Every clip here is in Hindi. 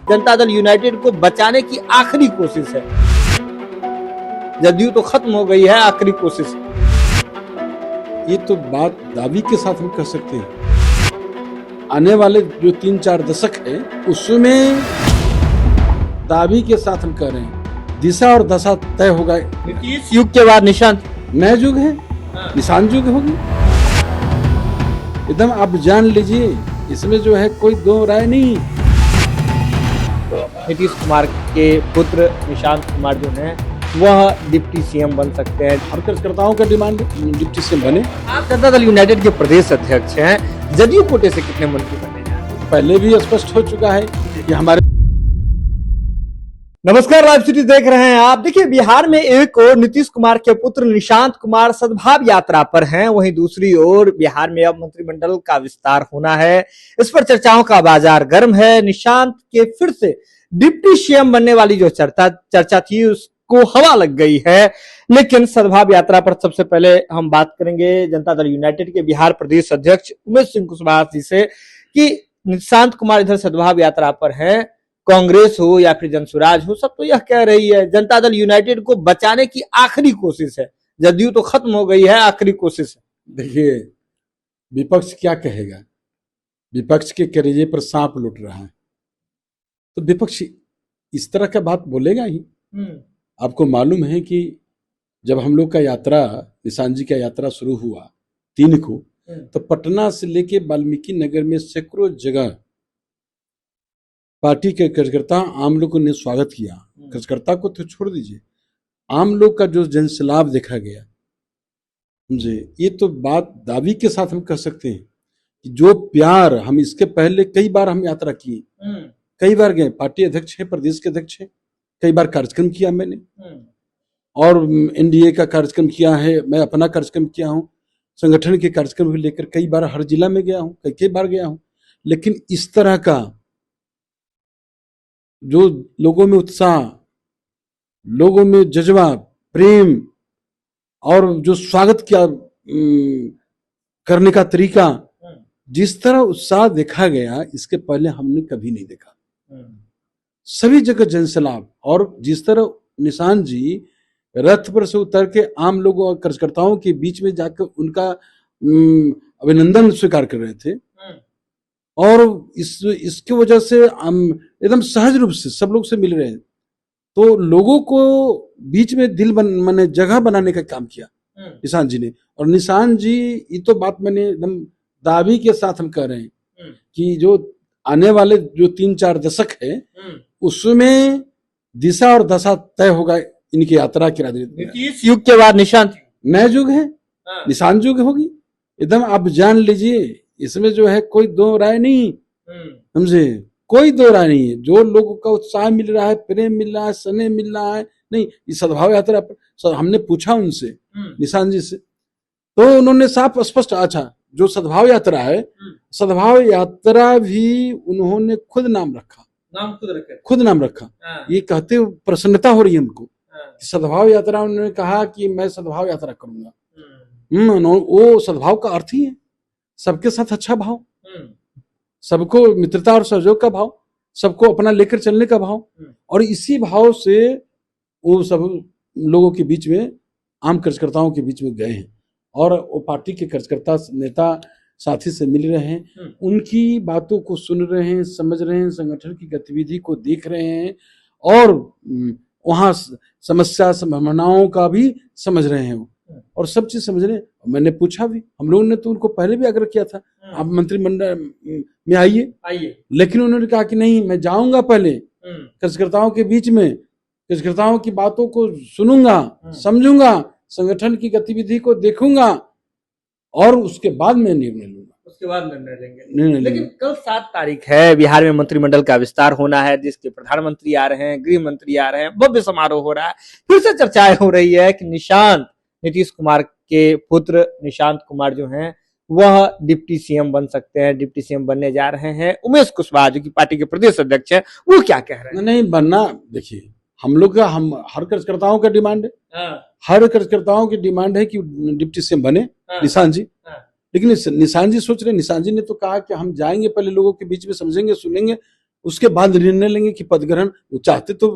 जनता दल यूनाइटेड को बचाने की आखिरी कोशिश है। जदयू तो खत्म हो गई है, आखिरी कोशिश। ये तो बात दावी के साथ हम कह सकते हैं। आने वाले जो 3-4 दशक है उसमें दावी के साथ हम कह रहे हैं दिशा और दशा तय होगा। नीतीश युग के बाद निशांत नया युग है, निशान युग होगी एकदम। आप जान लीजिए इसमें जो है कोई दो राय नहीं। नीतीश कुमार के पुत्र निशांत कुमार जो हैं वह डिप्टी सीएम बन सकते हैं। हर कार्यकर्ताओं का डिमांड डिप्टी सीएम बने। आप जनता दल यूनाइटेड के प्रदेश अध्यक्ष हैं, जदयू कोटे से कितने मंत्री बने हैं? पहले भी स्पष्ट हो चुका है कि हमारे। नमस्कार, लाइव सिटी देख रहे हैं आप। देखिए, बिहार में एक ओर नीतीश कुमार के पुत्र निशांत कुमार सद्भाव यात्रा पर हैं, वहीं दूसरी ओर बिहार में अब मंत्रिमंडल का विस्तार होना है। इस पर चर्चाओं का बाजार गर्म है। निशांत के फिर से डिप्टी सीएम बनने वाली जो चर्चा थी उसको हवा लग गई है। लेकिन सद्भाव यात्रा पर सबसे पहले हम बात करेंगे जनता दल यूनाइटेड के बिहार प्रदेश अध्यक्ष उमेश सिंह कुशवाहा जी से कि निशांत कुमार इधर सद्भाव यात्रा पर हैं। कांग्रेस हो या फिर जनसुराज हो, सब तो यह कह रही है जनता दल यूनाइटेड को बचाने की आखिरी कोशिश है। जदयू तो खत्म हो गई है, आखिरी कोशिश है। देखिए विपक्ष क्या कहेगा, विपक्ष के कलेजे पर सांप लुट रहा है तो विपक्ष इस तरह का बात बोलेगा ही। आपको मालूम है कि जब हम लोग का यात्रा, निशांत जी का यात्रा शुरू हुआ 3 को, तो पटना से लेके वाल्मीकि नगर में सैकड़ों जगह पार्टी के कार्यकर्ता आम लोगों ने स्वागत किया। कार्यकर्ता को तो छोड़ दीजिए, आम लोग का जो जनसैलाब देखा गया जी, ये तो बात दावी के साथ हम कह सकते हैं कि जो प्यार हम इसके पहले कई बार हम यात्रा किए, कई बार गए, पार्टी अध्यक्ष है, प्रदेश के अध्यक्ष है, कई बार कार्यक्रम किया मैंने और एनडीए का कार्यक्रम किया है, मैं अपना कार्यक्रम किया हूँ, संगठन के कार्यक्रम को लेकर कई बार हर जिला में गया हूँ, कई बार गया हूँ। लेकिन इस तरह का जो लोगों में उत्साह, लोगों में जज्बा, प्रेम और जो स्वागत किया करने का तरीका, जिस तरह उत्साह देखा गया इसके पहले हमने कभी नहीं देखा। सभी जगह जनसैलाब, और जिस तरह निशांत जी रथ पर से उतर के आम लोगों और कार्यकर्ताओं के बीच में जाकर उनका अभिनंदन स्वीकार कर रहे थे, और इसकी वजह से हम एकदम सहज रूप से सब लोग से मिल रहे हैं, तो लोगों को बीच में मैंने जगह बनाने का काम किया निशांत जी ने। और निशांत जी, ये तो बात मैंने एकदम दावी के साथ हम कह रहे हैं कि जो आने वाले जो 3-4 दशक है उसमें दिशा और दशा तय होगा इनकी यात्रा की राजनीति। नीतीश युग के बाद निशांत नया युग है, निशान युग होगी एकदम। आप जान लीजिए इसमें जो है कोई दो राय नहीं, समझे, कोई दो राय नहीं है। जो लोगों का उत्साह मिल रहा है, प्रेम मिल रहा है, स्नेह मिल रहा है, नहीं, इस सद्भाव यात्रा पर हमने पूछा उनसे, निशांत जी से, तो उन्होंने साफ स्पष्ट, अच्छा जो सद्भाव यात्रा है, सद्भाव यात्रा भी उन्होंने खुद नाम रखा, खुद नाम रखा। ये कहते हुए प्रसन्नता हो रही है हमको। सद्भाव यात्रा, उन्होंने कहा कि मैं सद्भाव यात्रा करूंगा। वो सद्भाव का अर्थ ही है सबके साथ अच्छा भाव, सबको मित्रता और सहयोग का भाव, सबको अपना लेकर चलने का भाव, और इसी भाव से वो सब लोगों के बीच में, आम कार्यकर्ताओं के बीच में गए हैं, और वो पार्टी के कार्यकर्ता नेता साथी से मिल रहे हैं, उनकी बातों को सुन रहे हैं, समझ रहे हैं, संगठन की गतिविधि को देख रहे हैं, और वहाँ समस्या संभावनाओं का भी समझ रहे हैं, और सब चीज समझ रहे हैं। मैंने पूछा भी, हम लोगों ने तो उनको पहले भी आग्रह किया था आप मंत्रिमंडल में आइए, लेकिन उन्होंने कहा कि नहीं, मैं जाऊंगा पहले कार्यकर्ताओं के बीच में, कार्यकर्ताओं की बातों को सुनूंगा, समझूंगा, संगठन की गतिविधि को देखूंगा, और उसके बाद मैं निर्णय लूंगा, उसके बाद निर्णय लेंगे। लेकिन कल 7 तारीख है, बिहार में मंत्रिमंडल का विस्तार होना है, जिसके प्रधानमंत्री आ रहे हैं, गृह मंत्री आ रहे हैं, भव्य समारोह हो रहा है। फिर से चर्चाएं हो रही है कि नीतीश कुमार के पुत्र निशांत कुमार जो हैं वह डिप्टी सीएम बन सकते हैं, डिप्टी सीएम बनने जा रहे हैं। उमेश कुशवाहा जो कि पार्टी के प्रदेश अध्यक्ष हैं, वो क्या कह रहे हैं? नहीं बनना, देखिए हम लोग का, हम हर कार्यकर्ताओं का डिमांड है, हर कार्यकर्ताओं की डिमांड है कि डिप्टी सीएम बने निशांत जी। लेकिन निशांत जी सोच रहे, निशांत जी ने तो कहा कि हम जाएंगे पहले लोगों के बीच में, समझेंगे, सुनेंगे, उसके बाद निर्णय लेंगे कि पद ग्रहण, वो चाहते तो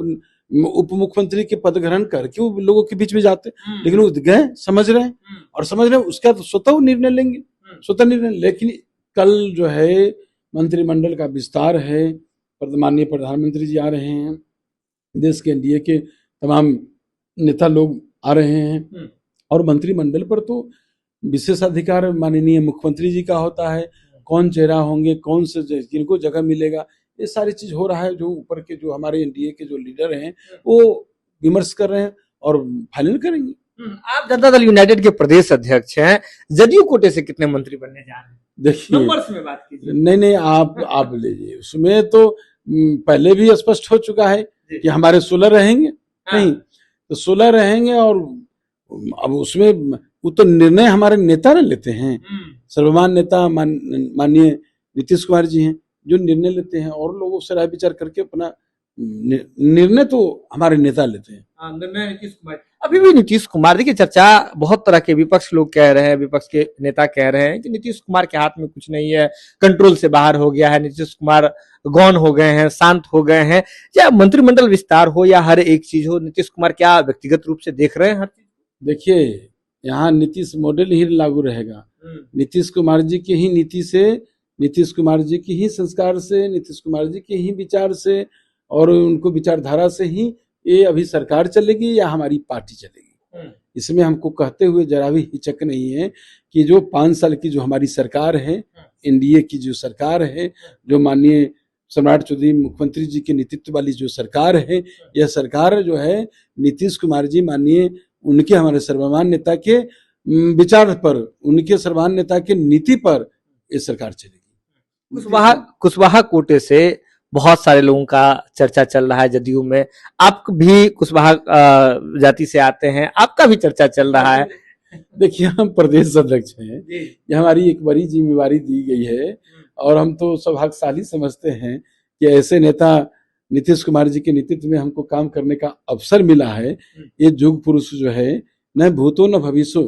उप मुख्यमंत्री के पद ग्रहण करके वो लोगों के बीच में जाते, लेकिन वो गए, समझ रहे हैं और समझ रहे हैं, उसका तो स्वतः वो निर्णय लेंगे, स्वतः निर्णय। लेकिन कल जो है मंत्रिमंडल का विस्तार है, माननीय प्रधानमंत्री जी आ रहे हैं, देश के एनडीए के तमाम नेता लोग आ रहे हैं, और मंत्रिमंडल पर तो विशेषाधिकार माननीय मुख्यमंत्री जी का होता है, कौन चेहरा होंगे, कौन से किनको जगह मिलेगा, ये सारी चीज हो रहा है। जो ऊपर के जो हमारे एनडीए के जो लीडर हैं वो विमर्श कर रहे हैं और फाइनल करेंगे। आप जनता दल यूनाइटेड के प्रदेश अध्यक्ष हैं, जदयू कोटे से कितने मंत्री बनने जा रहे हैं? देखिए, नंबर्स में बात कीजिए। नहीं, आप लीजिए, उसमें तो पहले भी स्पष्ट हो चुका है कि हमारे 16 रहेंगे। नहीं तो 16 रहेंगे, और अब उसमें वो तो निर्णय हमारे नेता ने लेते हैं, सर्वमान्य नेता माननीय नीतीश कुमार जी हैं जो निर्णय लेते हैं, और लोगों से राय विचार करके अपना निर्णय तो हमारे नेता लेते हैं। निर्णय नीतीश कुमार। अभी भी नीतीश कुमार, देखिए चर्चा बहुत तरह के विपक्ष लोग कह रहे हैं, विपक्ष के नेता कह रहे हैं कि नीतीश कुमार के हाथ में कुछ नहीं है, कंट्रोल से बाहर हो गया है, नीतीश कुमार गौन हो गए हैं, शांत हो गए हैं। या मंत्रिमंडल विस्तार हो या हर एक चीज हो, नीतीश कुमार क्या व्यक्तिगत रूप से देख रहे हैं हर चीज? देखिए, यहाँ नीतीश मॉडल ही लागू रहेगा। नीतीश कुमार जी की ही नीति से, नीतीश कुमार जी की ही संस्कार से, नीतीश कुमार जी के ही विचार से और उनको विचारधारा से ही ये अभी सरकार चलेगी या हमारी पार्टी चलेगी। इसमें हमको कहते हुए जरा भी हिचक नहीं है कि जो 5 साल की जो हमारी सरकार है, एनडीए की जो सरकार है, जो माननीय सम्राट चौधरी मुख्यमंत्री जी के नेतृत्व वाली जो सरकार है, यह सरकार जो है नीतीश कुमार जी माननीय उनके, हमारे सर्वमान्य नेता के विचार पर, उनके सर्वमान्य नेता के नीति पर ये सरकार चलेगी। कुशवाहा कोटे से बहुत सारे लोगों का चर्चा चल रहा है जदयू में, आप भी कुशवाहा जाति से आते हैं, आपका भी चर्चा चल रहा है। देखिए, हम प्रदेश अध्यक्ष हैं, ये हमारी एक बड़ी जिम्मेवारी दी गई है, और हम तो सौभाग्यशाली समझते हैं कि ऐसे नेता नीतीश कुमार जी के नेतृत्व में हमको काम करने का अवसर मिला है। ये युग पुरुष जो है, न भूतो न भविष्यो,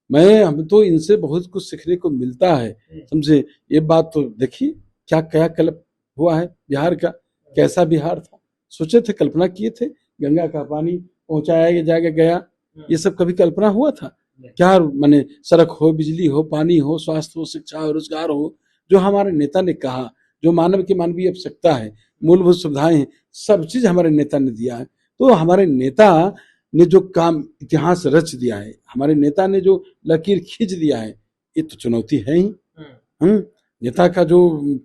हम तो इनसे बहुत कुछ सीखने को मिलता है, समझे। ये बात तो देखिए क्या क्या कल्प हुआ है बिहार का, कैसा बिहार था, सोचे थे, कल्पना किए थे गंगा का पानी पहुंचाया जाएगा गया, ये सब कभी कल्पना हुआ था क्या? माने सड़क हो, बिजली हो, पानी हो, स्वास्थ्य हो, शिक्षा हो, रोजगार हो, जो हमारे नेता ने कहा, जो मानव की मानवीय आवश्यकता है, मूलभूत सुविधाएं हैं, सब चीज हमारे नेता ने दिया है। तो हमारे नेता ने जो काम इतिहास रच दिया है, हमारे नेता ने जो लकीर खींच दिया है, ये तो चुनौती है ही। नेता का जो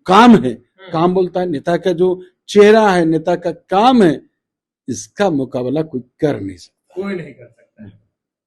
काम है, काम बोलता है, नेता का जो चेहरा है, नेता का काम है, इसका मुकाबला कोई कर नहीं सकता, कोई नहीं कर सकता।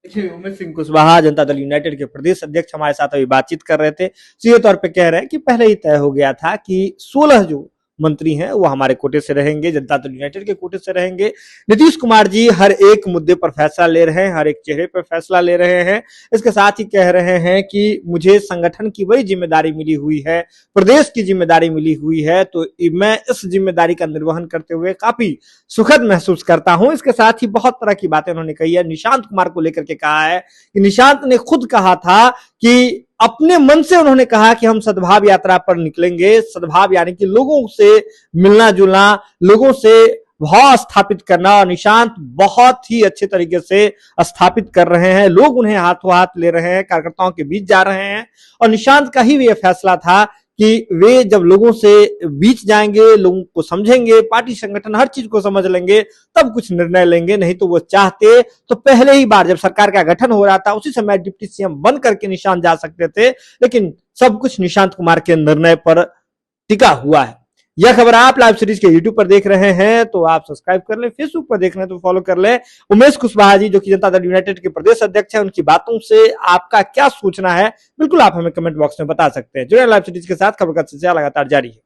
देखिए, उमेश सिंह कुशवाहा जनता दल यूनाइटेड के प्रदेश अध्यक्ष हमारे साथ अभी बातचीत कर रहे थे। सीधे तौर पे कह रहे हैं कि पहले ही तय हो गया था कि 16 जो मंत्री हैं वो हमारे कोटे से रहेंगे, जनता दल यूनाइटेड के कोटे से रहेंगे। नीतीश कुमार जी हर एक मुद्दे पर फैसला ले रहे हैं, हर एक चेहरे पर फैसला ले रहे हैं। इसके साथ ही कह रहे हैं कि मुझे संगठन की बड़ी जिम्मेदारी मिली हुई है, प्रदेश की जिम्मेदारी मिली हुई है, तो मैं इस जिम्मेदारी का निर्वहन करते हुए काफी सुखद महसूस करता हूं। इसके साथ ही बहुत तरह की बातें उन्होंने कही है। निशांत कुमार को लेकर के कहा है कि निशांत ने खुद कहा था कि अपने मन से उन्होंने कहा कि हम सद्भाव यात्रा पर निकलेंगे। सद्भाव यानी कि लोगों से मिलना जुलना, लोगों से भाव स्थापित करना, और निशांत बहुत ही अच्छे तरीके से स्थापित कर रहे हैं। लोग उन्हें हाथों हाथ ले रहे हैं, कार्यकर्ताओं के बीच जा रहे हैं, और निशांत का ही ये फैसला था कि वे जब लोगों से बीच जाएंगे, लोगों को समझेंगे, पार्टी संगठन हर चीज को समझ लेंगे, तब कुछ निर्णय लेंगे। नहीं तो वो चाहते तो पहले ही बार जब सरकार का गठन हो रहा था उसी समय डिप्टी सीएम बन करके निशांत जा सकते थे, लेकिन सब कुछ निशांत कुमार के निर्णय पर टिका हुआ है। यह खबर आप लाइव सीरीज के यूट्यूब पर देख रहे हैं तो आप सब्सक्राइब कर लें, फेसबुक पर देख रहे हैं तो फॉलो कर लें। उमेश कुशवाहा जी जो कि जनता दल यूनाइटेड के प्रदेश अध्यक्ष हैं, उनकी बातों से आपका क्या सोचना है, बिल्कुल आप हमें कमेंट बॉक्स में बता सकते हैं। जुड़े लाइव सीरीज के साथ, खबर का सिलसिला लगातार जारी है।